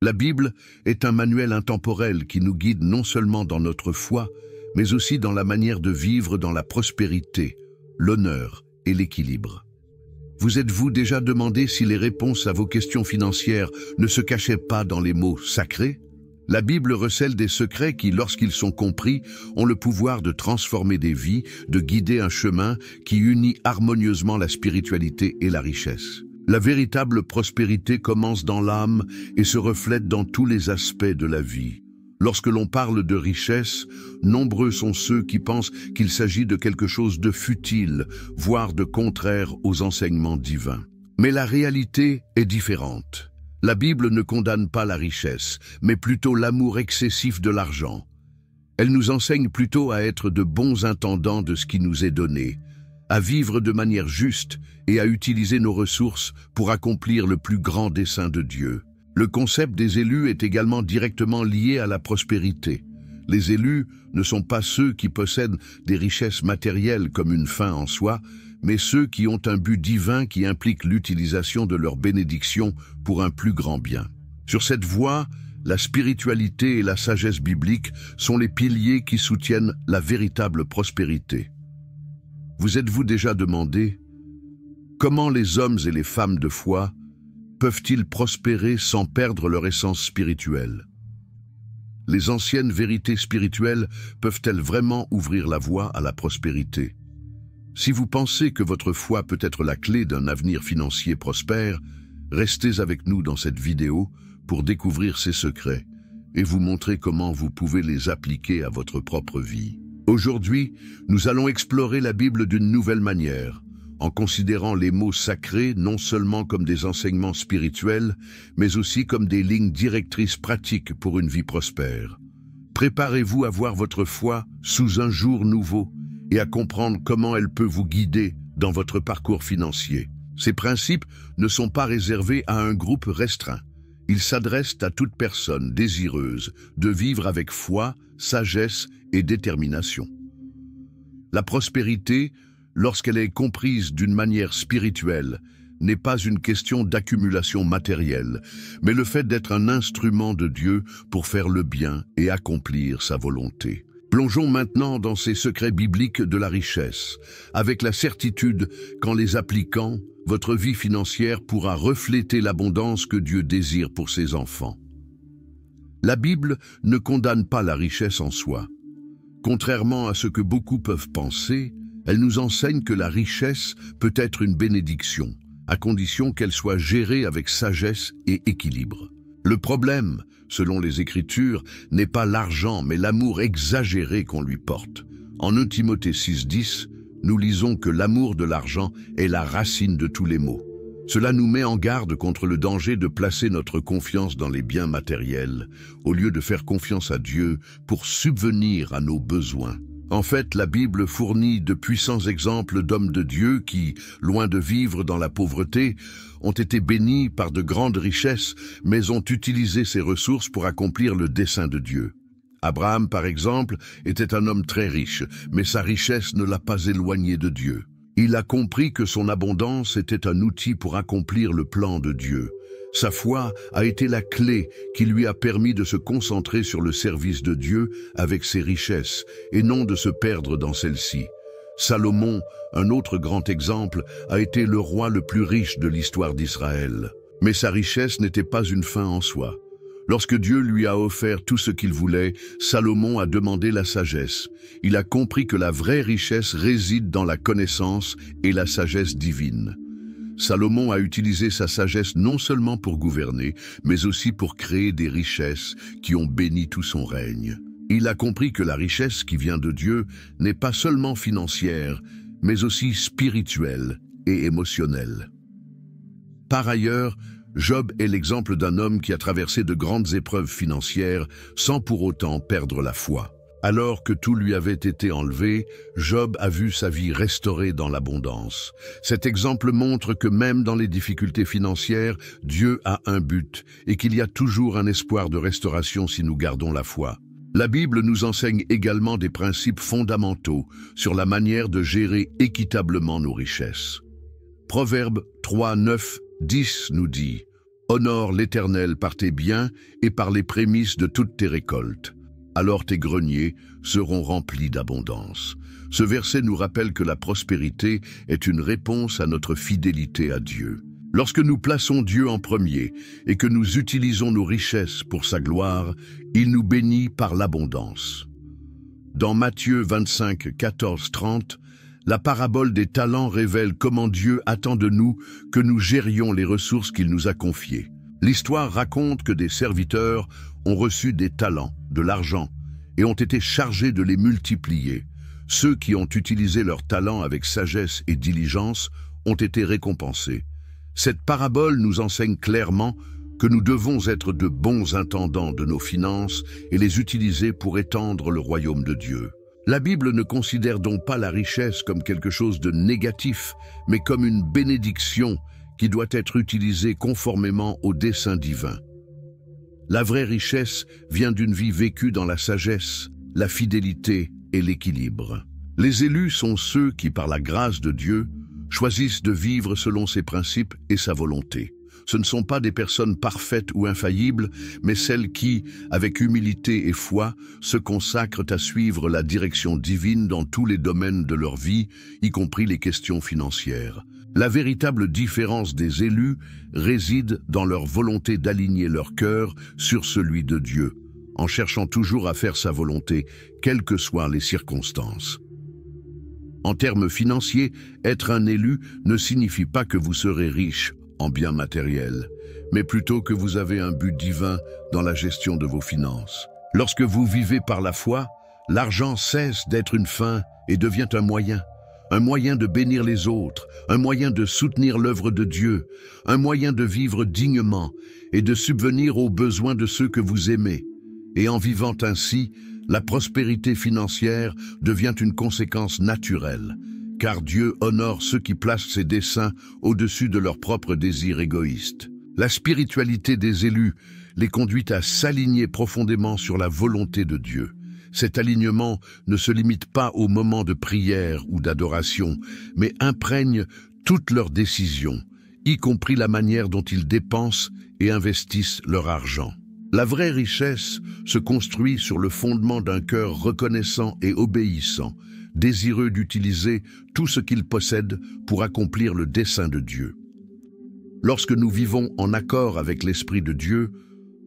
La Bible est un manuel intemporel qui nous guide non seulement dans notre foi, mais aussi dans la manière de vivre dans la prospérité, l'honneur et l'équilibre. Vous êtes-vous déjà demandé si les réponses à vos questions financières ne se cachaient pas dans les mots sacrés? La Bible recèle des secrets qui, lorsqu'ils sont compris, ont le pouvoir de transformer des vies, de guider un chemin qui unit harmonieusement la spiritualité et la richesse. La véritable prospérité commence dans l'âme et se reflète dans tous les aspects de la vie. Lorsque l'on parle de richesse, nombreux sont ceux qui pensent qu'il s'agit de quelque chose de futile, voire de contraire aux enseignements divins. Mais la réalité est différente. La Bible ne condamne pas la richesse, mais plutôt l'amour excessif de l'argent. Elle nous enseigne plutôt à être de bons intendants de ce qui nous est donné, à vivre de manière juste et à utiliser nos ressources pour accomplir le plus grand dessein de Dieu. Le concept des élus est également directement lié à la prospérité. Les élus ne sont pas ceux qui possèdent des richesses matérielles comme une fin en soi, mais ceux qui ont un but divin qui implique l'utilisation de leur bénédiction pour un plus grand bien. Sur cette voie, la spiritualité et la sagesse biblique sont les piliers qui soutiennent la véritable prospérité. Vous êtes-vous déjà demandé comment les hommes et les femmes de foi peuvent-ils prospérer sans perdre leur essence spirituelle? Les anciennes vérités spirituelles peuvent-elles vraiment ouvrir la voie à la prospérité? Si vous pensez que votre foi peut être la clé d'un avenir financier prospère, restez avec nous dans cette vidéo pour découvrir ces secrets et vous montrer comment vous pouvez les appliquer à votre propre vie. Aujourd'hui, nous allons explorer la Bible d'une nouvelle manière, en considérant les mots sacrés non seulement comme des enseignements spirituels, mais aussi comme des lignes directrices pratiques pour une vie prospère. Préparez-vous à voir votre foi sous un jour nouveau et à comprendre comment elle peut vous guider dans votre parcours financier. Ces principes ne sont pas réservés à un groupe restreint. Ils s'adressent à toute personne désireuse de vivre avec foi, sagesse et détermination. La prospérité, lorsqu'elle est comprise d'une manière spirituelle, n'est pas une question d'accumulation matérielle, mais le fait d'être un instrument de Dieu pour faire le bien et accomplir sa volonté. Plongeons maintenant dans ces secrets bibliques de la richesse, avec la certitude qu'en les appliquant, votre vie financière pourra refléter l'abondance que Dieu désire pour ses enfants. La Bible ne condamne pas la richesse en soi. Contrairement à ce que beaucoup peuvent penser, elle nous enseigne que la richesse peut être une bénédiction, à condition qu'elle soit gérée avec sagesse et équilibre. Le problème, selon les Écritures, n'est pas l'argent, mais l'amour exagéré qu'on lui porte. En 1 Timothée 6,10, nous lisons que l'amour de l'argent est la racine de tous les maux. Cela nous met en garde contre le danger de placer notre confiance dans les biens matériels, au lieu de faire confiance à Dieu pour subvenir à nos besoins. En fait, la Bible fournit de puissants exemples d'hommes de Dieu qui, loin de vivre dans la pauvreté, ont été bénis par de grandes richesses, mais ont utilisé ces ressources pour accomplir le dessein de Dieu. Abraham, par exemple, était un homme très riche, mais sa richesse ne l'a pas éloigné de Dieu. Il a compris que son abondance était un outil pour accomplir le plan de Dieu. Sa foi a été la clé qui lui a permis de se concentrer sur le service de Dieu avec ses richesses et non de se perdre dans celles-ci. Salomon, un autre grand exemple, a été le roi le plus riche de l'histoire d'Israël. Mais sa richesse n'était pas une fin en soi. Lorsque Dieu lui a offert tout ce qu'il voulait, Salomon a demandé la sagesse. Il a compris que la vraie richesse réside dans la connaissance et la sagesse divine. Salomon a utilisé sa sagesse non seulement pour gouverner, mais aussi pour créer des richesses qui ont béni tout son règne. Il a compris que la richesse qui vient de Dieu n'est pas seulement financière, mais aussi spirituelle et émotionnelle. Par ailleurs, Job est l'exemple d'un homme qui a traversé de grandes épreuves financières sans pour autant perdre la foi. Alors que tout lui avait été enlevé, Job a vu sa vie restaurée dans l'abondance. Cet exemple montre que même dans les difficultés financières, Dieu a un but et qu'il y a toujours un espoir de restauration si nous gardons la foi. La Bible nous enseigne également des principes fondamentaux sur la manière de gérer équitablement nos richesses. Proverbe 3, 9, 10 nous dit « Honore l'Éternel par tes biens et par les prémices de toutes tes récoltes. Alors tes greniers seront remplis d'abondance. Ce verset nous rappelle que la prospérité est une réponse à notre fidélité à Dieu. Lorsque nous plaçons Dieu en premier et que nous utilisons nos richesses pour sa gloire, il nous bénit par l'abondance. Dans Matthieu 25, 14, 30, la parabole des talents révèle comment Dieu attend de nous que nous gérions les ressources qu'il nous a confiées. L'histoire raconte que des serviteurs ont reçu des talents, de l'argent, et ont été chargés de les multiplier. Ceux qui ont utilisé leurs talents avec sagesse et diligence ont été récompensés. Cette parabole nous enseigne clairement que nous devons être de bons intendants de nos finances et les utiliser pour étendre le royaume de Dieu. La Bible ne considère donc pas la richesse comme quelque chose de négatif, mais comme une bénédiction qui doit être utilisée conformément au dessein divin. La vraie richesse vient d'une vie vécue dans la sagesse, la fidélité et l'équilibre. Les élus sont ceux qui, par la grâce de Dieu, choisissent de vivre selon ses principes et sa volonté. Ce ne sont pas des personnes parfaites ou infaillibles, mais celles qui, avec humilité et foi, se consacrent à suivre la direction divine dans tous les domaines de leur vie, y compris les questions financières. La véritable différence des élus réside dans leur volonté d'aligner leur cœur sur celui de Dieu, en cherchant toujours à faire sa volonté, quelles que soient les circonstances. En termes financiers, être un élu ne signifie pas que vous serez riche en biens matériels, mais plutôt que vous avez un but divin dans la gestion de vos finances. Lorsque vous vivez par la foi, l'argent cesse d'être une fin et devient un moyen de bénir les autres, un moyen de soutenir l'œuvre de Dieu, un moyen de vivre dignement et de subvenir aux besoins de ceux que vous aimez. Et en vivant ainsi, la prospérité financière devient une conséquence naturelle, car Dieu honore ceux qui placent ses desseins au-dessus de leurs propres désirs égoïstes. La spiritualité des élus les conduit à s'aligner profondément sur la volonté de Dieu. Cet alignement ne se limite pas aux moments de prière ou d'adoration, mais imprègne toutes leurs décisions, y compris la manière dont ils dépensent et investissent leur argent. La vraie richesse se construit sur le fondement d'un cœur reconnaissant et obéissant, désireux d'utiliser tout ce qu'il possède pour accomplir le dessein de Dieu. Lorsque nous vivons en accord avec l'Esprit de Dieu,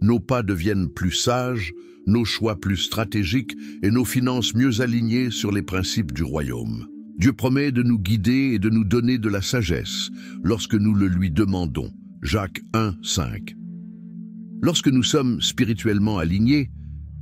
nos pas deviennent plus sages, nos choix plus stratégiques et nos finances mieux alignées sur les principes du royaume. Dieu promet de nous guider et de nous donner de la sagesse lorsque nous le lui demandons. Jacques 1, 5. Lorsque nous sommes spirituellement alignés,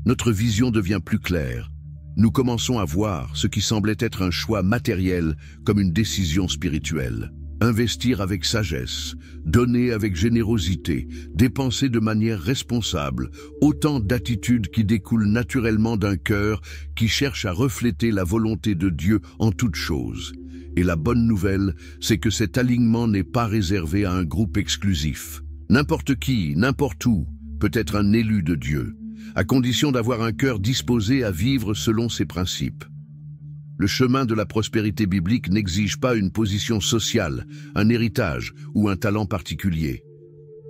notre vision devient plus claire. Nous commençons à voir ce qui semblait être un choix matériel comme une décision spirituelle. Investir avec sagesse, donner avec générosité, dépenser de manière responsable, autant d'attitudes qui découlent naturellement d'un cœur qui cherche à refléter la volonté de Dieu en toutes choses. Et la bonne nouvelle, c'est que cet alignement n'est pas réservé à un groupe exclusif. N'importe qui, n'importe où, peut être un élu de Dieu, à condition d'avoir un cœur disposé à vivre selon ses principes. Le chemin de la prospérité biblique n'exige pas une position sociale, un héritage ou un talent particulier.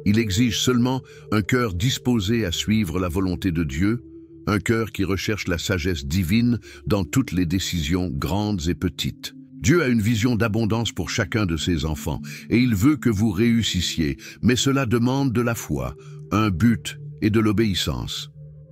Il exige seulement un cœur disposé à suivre la volonté de Dieu, un cœur qui recherche la sagesse divine dans toutes les décisions grandes et petites. Dieu a une vision d'abondance pour chacun de ses enfants, et il veut que vous réussissiez, mais cela demande de la foi, un but et de l'obéissance.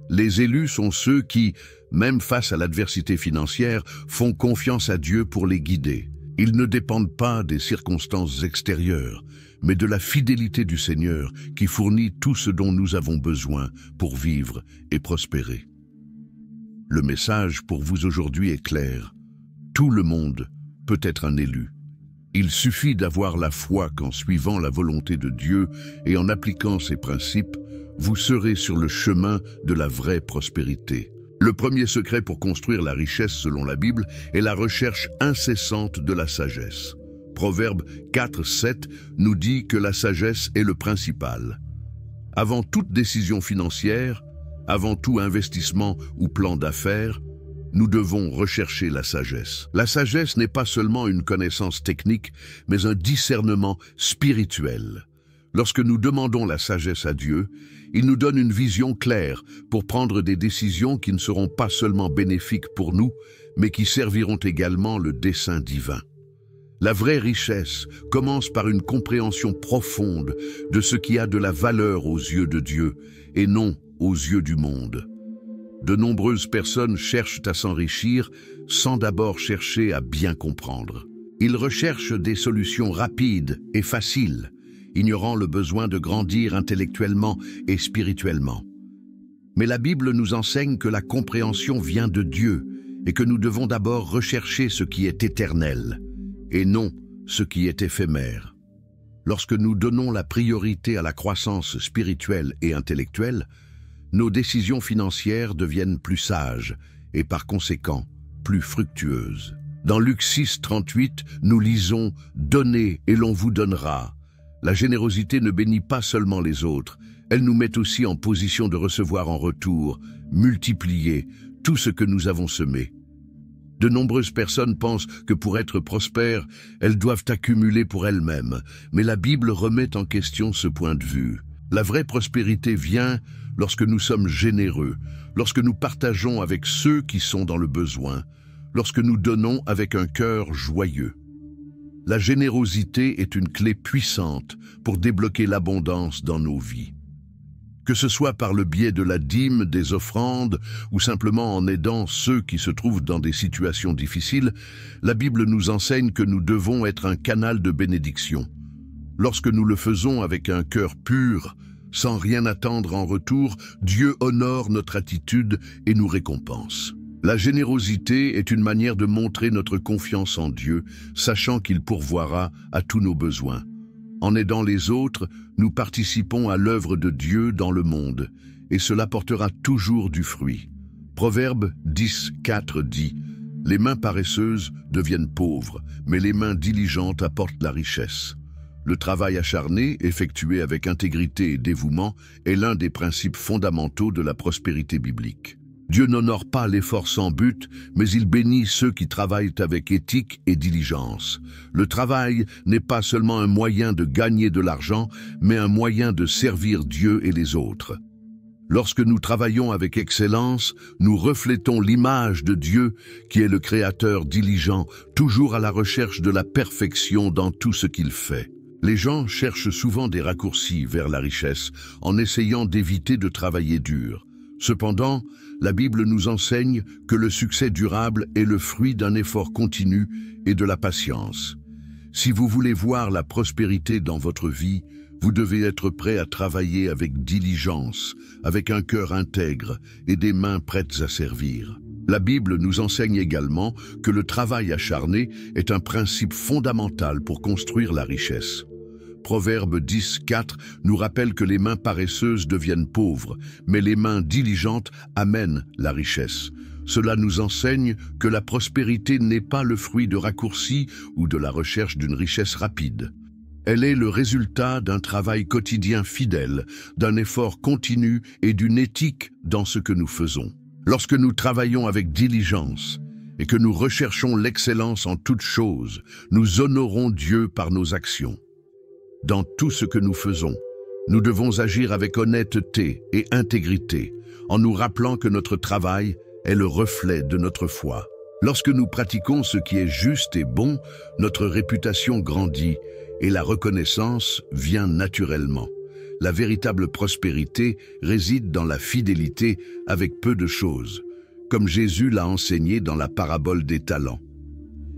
Les élus sont ceux qui, même face à l'adversité financière, font confiance à Dieu pour les guider. Ils ne dépendent pas des circonstances extérieures, mais de la fidélité du Seigneur qui fournit tout ce dont nous avons besoin pour vivre et prospérer. Le message pour vous aujourd'hui est clair. Tout le monde peut être un élu. Il suffit d'avoir la foi qu'en suivant la volonté de Dieu et en appliquant ses principes, vous serez sur le chemin de la vraie prospérité. Le premier secret pour construire la richesse selon la Bible est la recherche incessante de la sagesse. Proverbe 4, 7 nous dit que la sagesse est le principal. Avant toute décision financière, avant tout investissement ou plan d'affaires, nous devons rechercher la sagesse. La sagesse n'est pas seulement une connaissance technique, mais un discernement spirituel. Lorsque nous demandons la sagesse à Dieu, il nous donne une vision claire pour prendre des décisions qui ne seront pas seulement bénéfiques pour nous, mais qui serviront également le dessein divin. La vraie richesse commence par une compréhension profonde de ce qui a de la valeur aux yeux de Dieu et non aux yeux du monde. De nombreuses personnes cherchent à s'enrichir sans d'abord chercher à bien comprendre. Ils recherchent des solutions rapides et faciles, ignorant le besoin de grandir intellectuellement et spirituellement. Mais la Bible nous enseigne que la compréhension vient de Dieu et que nous devons d'abord rechercher ce qui est éternel et non ce qui est éphémère. Lorsque nous donnons la priorité à la croissance spirituelle et intellectuelle, nos décisions financières deviennent plus sages et par conséquent plus fructueuses. Dans Luc 6, 38, nous lisons « Donnez et l'on vous donnera ». La générosité ne bénit pas seulement les autres, elle nous met aussi en position de recevoir en retour, multiplier tout ce que nous avons semé. De nombreuses personnes pensent que pour être prospères, elles doivent accumuler pour elles-mêmes, mais la Bible remet en question ce point de vue. La vraie prospérité vient lorsque nous sommes généreux, lorsque nous partageons avec ceux qui sont dans le besoin, lorsque nous donnons avec un cœur joyeux. La générosité est une clé puissante pour débloquer l'abondance dans nos vies. Que ce soit par le biais de la dîme, des offrandes, ou simplement en aidant ceux qui se trouvent dans des situations difficiles, la Bible nous enseigne que nous devons être un canal de bénédiction. Lorsque nous le faisons avec un cœur pur, sans rien attendre en retour, Dieu honore notre attitude et nous récompense. La générosité est une manière de montrer notre confiance en Dieu, sachant qu'il pourvoira à tous nos besoins. En aidant les autres, nous participons à l'œuvre de Dieu dans le monde, et cela portera toujours du fruit. Proverbe 10, 4 dit « Les mains paresseuses deviennent pauvres, mais les mains diligentes apportent la richesse. » Le travail acharné, effectué avec intégrité et dévouement, est l'un des principes fondamentaux de la prospérité biblique. Dieu n'honore pas l'effort sans but, mais il bénit ceux qui travaillent avec éthique et diligence. Le travail n'est pas seulement un moyen de gagner de l'argent, mais un moyen de servir Dieu et les autres. Lorsque nous travaillons avec excellence, nous reflétons l'image de Dieu, qui est le Créateur diligent, toujours à la recherche de la perfection dans tout ce qu'il fait. Les gens cherchent souvent des raccourcis vers la richesse, en essayant d'éviter de travailler dur. Cependant, la Bible nous enseigne que le succès durable est le fruit d'un effort continu et de la patience. Si vous voulez voir la prospérité dans votre vie, vous devez être prêt à travailler avec diligence, avec un cœur intègre et des mains prêtes à servir. La Bible nous enseigne également que le travail acharné est un principe fondamental pour construire la richesse. Proverbe 10, 4 nous rappelle que les mains paresseuses deviennent pauvres, mais les mains diligentes amènent la richesse. Cela nous enseigne que la prospérité n'est pas le fruit de raccourcis ou de la recherche d'une richesse rapide. Elle est le résultat d'un travail quotidien fidèle, d'un effort continu et d'une éthique dans ce que nous faisons. Lorsque nous travaillons avec diligence et que nous recherchons l'excellence en toutes choses, nous honorons Dieu par nos actions. Dans tout ce que nous faisons, nous devons agir avec honnêteté et intégrité, en nous rappelant que notre travail est le reflet de notre foi. Lorsque nous pratiquons ce qui est juste et bon, notre réputation grandit et la reconnaissance vient naturellement. La véritable prospérité réside dans la fidélité avec peu de choses, comme Jésus l'a enseigné dans la parabole des talents.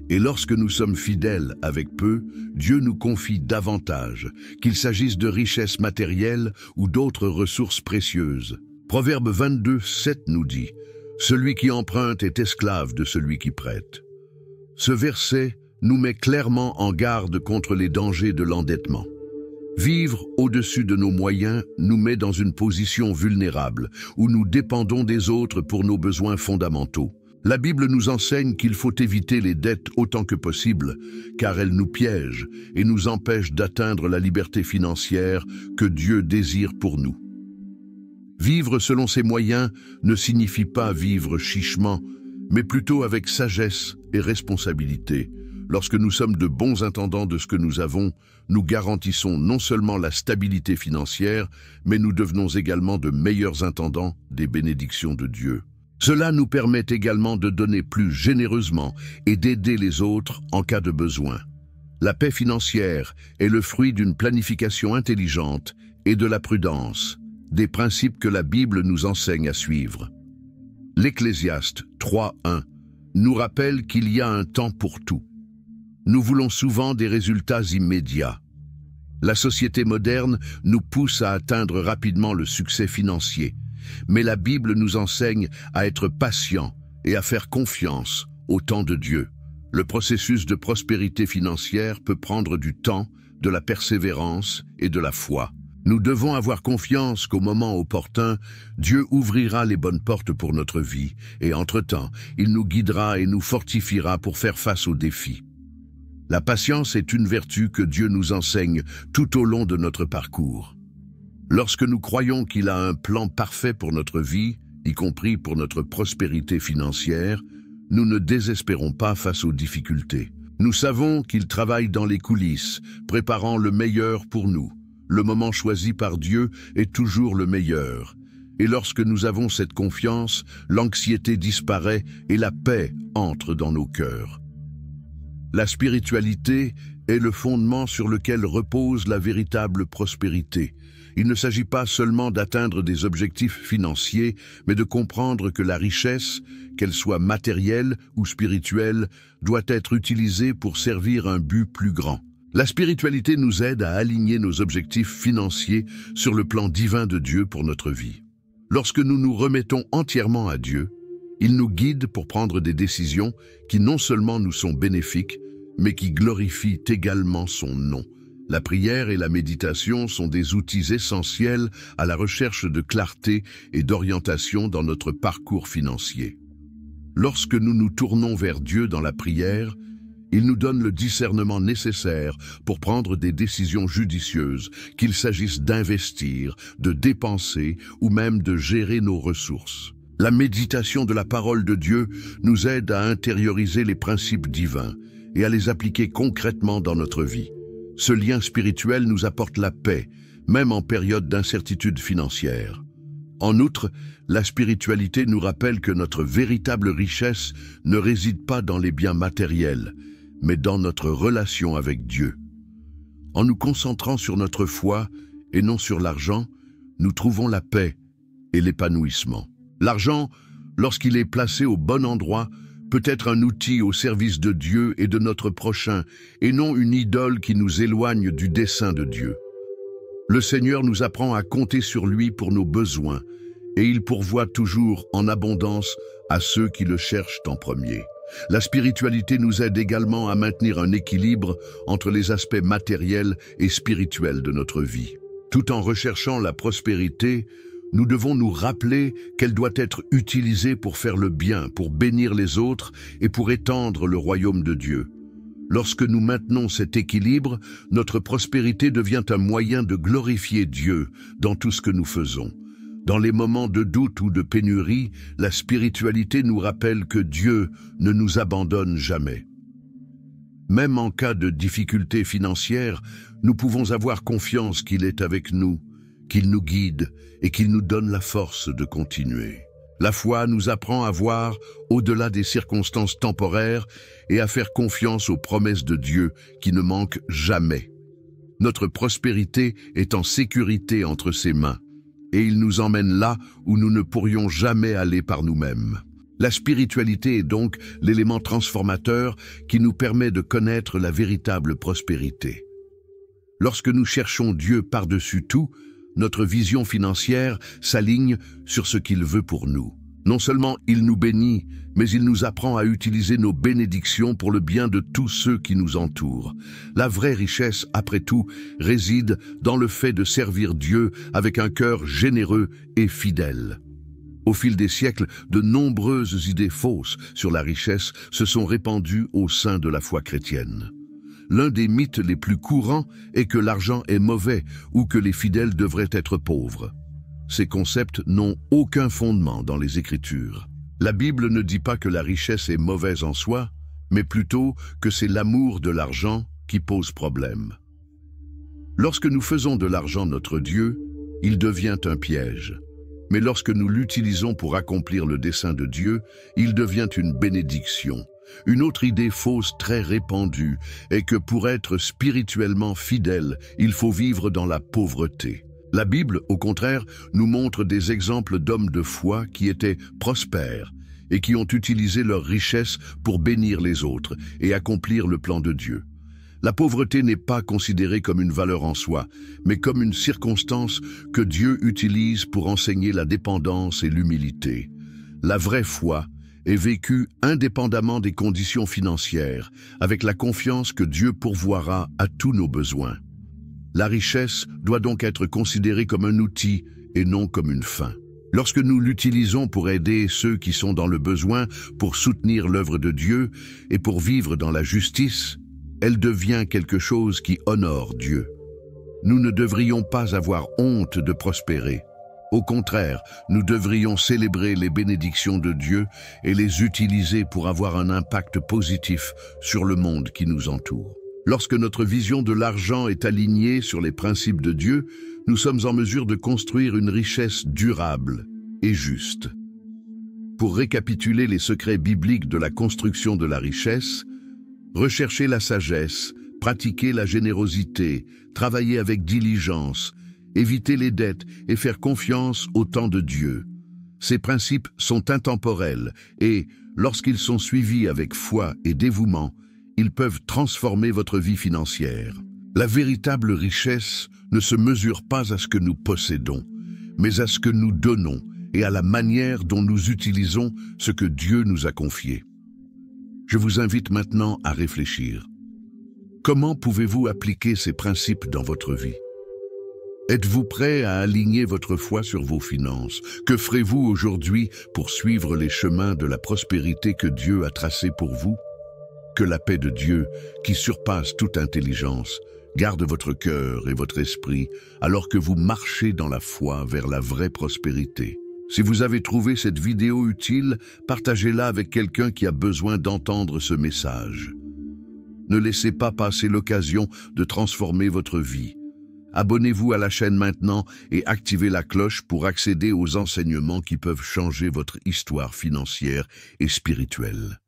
Et lorsque nous sommes fidèles avec peu, Dieu nous confie davantage, qu'il s'agisse de richesses matérielles ou d'autres ressources précieuses. Proverbe 22, 7 nous dit « Celui qui emprunte est esclave de celui qui prête ». Ce verset nous met clairement en garde contre les dangers de l'endettement. Vivre au-dessus de nos moyens nous met dans une position vulnérable, où nous dépendons des autres pour nos besoins fondamentaux. La Bible nous enseigne qu'il faut éviter les dettes autant que possible, car elles nous piègent et nous empêchent d'atteindre la liberté financière que Dieu désire pour nous. Vivre selon ses moyens ne signifie pas vivre chichement, mais plutôt avec sagesse et responsabilité. Lorsque nous sommes de bons intendants de ce que nous avons, nous garantissons non seulement la stabilité financière, mais nous devenons également de meilleurs intendants des bénédictions de Dieu. Cela nous permet également de donner plus généreusement et d'aider les autres en cas de besoin. La paix financière est le fruit d'une planification intelligente et de la prudence, des principes que la Bible nous enseigne à suivre. L'Ecclésiaste 3:1 nous rappelle qu'il y a un temps pour tout. Nous voulons souvent des résultats immédiats. La société moderne nous pousse à atteindre rapidement le succès financier, mais la Bible nous enseigne à être patient et à faire confiance au temps de Dieu. Le processus de prospérité financière peut prendre du temps, de la persévérance et de la foi. Nous devons avoir confiance qu'au moment opportun, Dieu ouvrira les bonnes portes pour notre vie et entre-temps, il nous guidera et nous fortifiera pour faire face aux défis. La patience est une vertu que Dieu nous enseigne tout au long de notre parcours. Lorsque nous croyons qu'il a un plan parfait pour notre vie, y compris pour notre prospérité financière, nous ne désespérons pas face aux difficultés. Nous savons qu'il travaille dans les coulisses, préparant le meilleur pour nous. Le moment choisi par Dieu est toujours le meilleur. Et lorsque nous avons cette confiance, l'anxiété disparaît et la paix entre dans nos cœurs. La spiritualité est le fondement sur lequel repose la véritable prospérité. Il ne s'agit pas seulement d'atteindre des objectifs financiers, mais de comprendre que la richesse, qu'elle soit matérielle ou spirituelle, doit être utilisée pour servir un but plus grand. La spiritualité nous aide à aligner nos objectifs financiers sur le plan divin de Dieu pour notre vie. Lorsque nous nous remettons entièrement à Dieu, il nous guide pour prendre des décisions qui non seulement nous sont bénéfiques, mais qui glorifient également son nom. La prière et la méditation sont des outils essentiels à la recherche de clarté et d'orientation dans notre parcours financier. Lorsque nous nous tournons vers Dieu dans la prière, il nous donne le discernement nécessaire pour prendre des décisions judicieuses, qu'il s'agisse d'investir, de dépenser ou même de gérer nos ressources. La méditation de la parole de Dieu nous aide à intérioriser les principes divins et à les appliquer concrètement dans notre vie. Ce lien spirituel nous apporte la paix, même en période d'incertitude financière. En outre, la spiritualité nous rappelle que notre véritable richesse ne réside pas dans les biens matériels, mais dans notre relation avec Dieu. En nous concentrant sur notre foi et non sur l'argent, nous trouvons la paix et l'épanouissement. L'argent, lorsqu'il est placé au bon endroit, peut être un outil au service de Dieu et de notre prochain, et non une idole qui nous éloigne du dessein de Dieu. Le Seigneur nous apprend à compter sur lui pour nos besoins, et il pourvoit toujours en abondance à ceux qui le cherchent en premier. La spiritualité nous aide également à maintenir un équilibre entre les aspects matériels et spirituels de notre vie. Tout en recherchant la prospérité, nous devons nous rappeler qu'elle doit être utilisée pour faire le bien, pour bénir les autres et pour étendre le royaume de Dieu. Lorsque nous maintenons cet équilibre, notre prospérité devient un moyen de glorifier Dieu dans tout ce que nous faisons. Dans les moments de doute ou de pénurie, la spiritualité nous rappelle que Dieu ne nous abandonne jamais. Même en cas de difficultés financières, nous pouvons avoir confiance qu'il est avec nous, qu'il nous guide et qu'il nous donne la force de continuer. La foi nous apprend à voir au-delà des circonstances temporaires et à faire confiance aux promesses de Dieu qui ne manquent jamais. Notre prospérité est en sécurité entre ses mains et il nous emmène là où nous ne pourrions jamais aller par nous-mêmes. La spiritualité est donc l'élément transformateur qui nous permet de connaître la véritable prospérité. Lorsque nous cherchons Dieu par-dessus tout, notre vision financière s'aligne sur ce qu'il veut pour nous. Non seulement il nous bénit, mais il nous apprend à utiliser nos bénédictions pour le bien de tous ceux qui nous entourent. La vraie richesse, après tout, réside dans le fait de servir Dieu avec un cœur généreux et fidèle. Au fil des siècles, de nombreuses idées fausses sur la richesse se sont répandues au sein de la foi chrétienne. L'un des mythes les plus courants est que l'argent est mauvais ou que les fidèles devraient être pauvres. Ces concepts n'ont aucun fondement dans les Écritures. La Bible ne dit pas que la richesse est mauvaise en soi, mais plutôt que c'est l'amour de l'argent qui pose problème. Lorsque nous faisons de l'argent notre Dieu, il devient un piège. Mais lorsque nous l'utilisons pour accomplir le dessein de Dieu, il devient une bénédiction. Une autre idée fausse très répandue est que pour être spirituellement fidèle, il faut vivre dans la pauvreté. La Bible, au contraire, nous montre des exemples d'hommes de foi qui étaient prospères et qui ont utilisé leur richesse pour bénir les autres et accomplir le plan de Dieu. La pauvreté n'est pas considérée comme une valeur en soi, mais comme une circonstance que Dieu utilise pour enseigner la dépendance et l'humilité. La vraie foi est vécue indépendamment des conditions financières, avec la confiance que Dieu pourvoira à tous nos besoins. La richesse doit donc être considérée comme un outil et non comme une fin. Lorsque nous l'utilisons pour aider ceux qui sont dans le besoin, pour soutenir l'œuvre de Dieu et pour vivre dans la justice, elle devient quelque chose qui honore Dieu. Nous ne devrions pas avoir honte de prospérer. Au contraire, nous devrions célébrer les bénédictions de Dieu et les utiliser pour avoir un impact positif sur le monde qui nous entoure. Lorsque notre vision de l'argent est alignée sur les principes de Dieu, nous sommes en mesure de construire une richesse durable et juste. Pour récapituler les secrets bibliques de la construction de la richesse, rechercher la sagesse, pratiquer la générosité, travailler avec diligence, éviter les dettes et faire confiance au temps de Dieu. Ces principes sont intemporels et, lorsqu'ils sont suivis avec foi et dévouement, ils peuvent transformer votre vie financière. La véritable richesse ne se mesure pas à ce que nous possédons, mais à ce que nous donnons et à la manière dont nous utilisons ce que Dieu nous a confié. Je vous invite maintenant à réfléchir. Comment pouvez-vous appliquer ces principes dans votre vie? Êtes-vous prêt à aligner votre foi sur vos finances? Que ferez-vous aujourd'hui pour suivre les chemins de la prospérité que Dieu a tracés pour vous? Que la paix de Dieu, qui surpasse toute intelligence, garde votre cœur et votre esprit alors que vous marchez dans la foi vers la vraie prospérité. Si vous avez trouvé cette vidéo utile, partagez-la avec quelqu'un qui a besoin d'entendre ce message. Ne laissez pas passer l'occasion de transformer votre vie. Abonnez-vous à la chaîne maintenant et activez la cloche pour accéder aux enseignements qui peuvent changer votre histoire financière et spirituelle.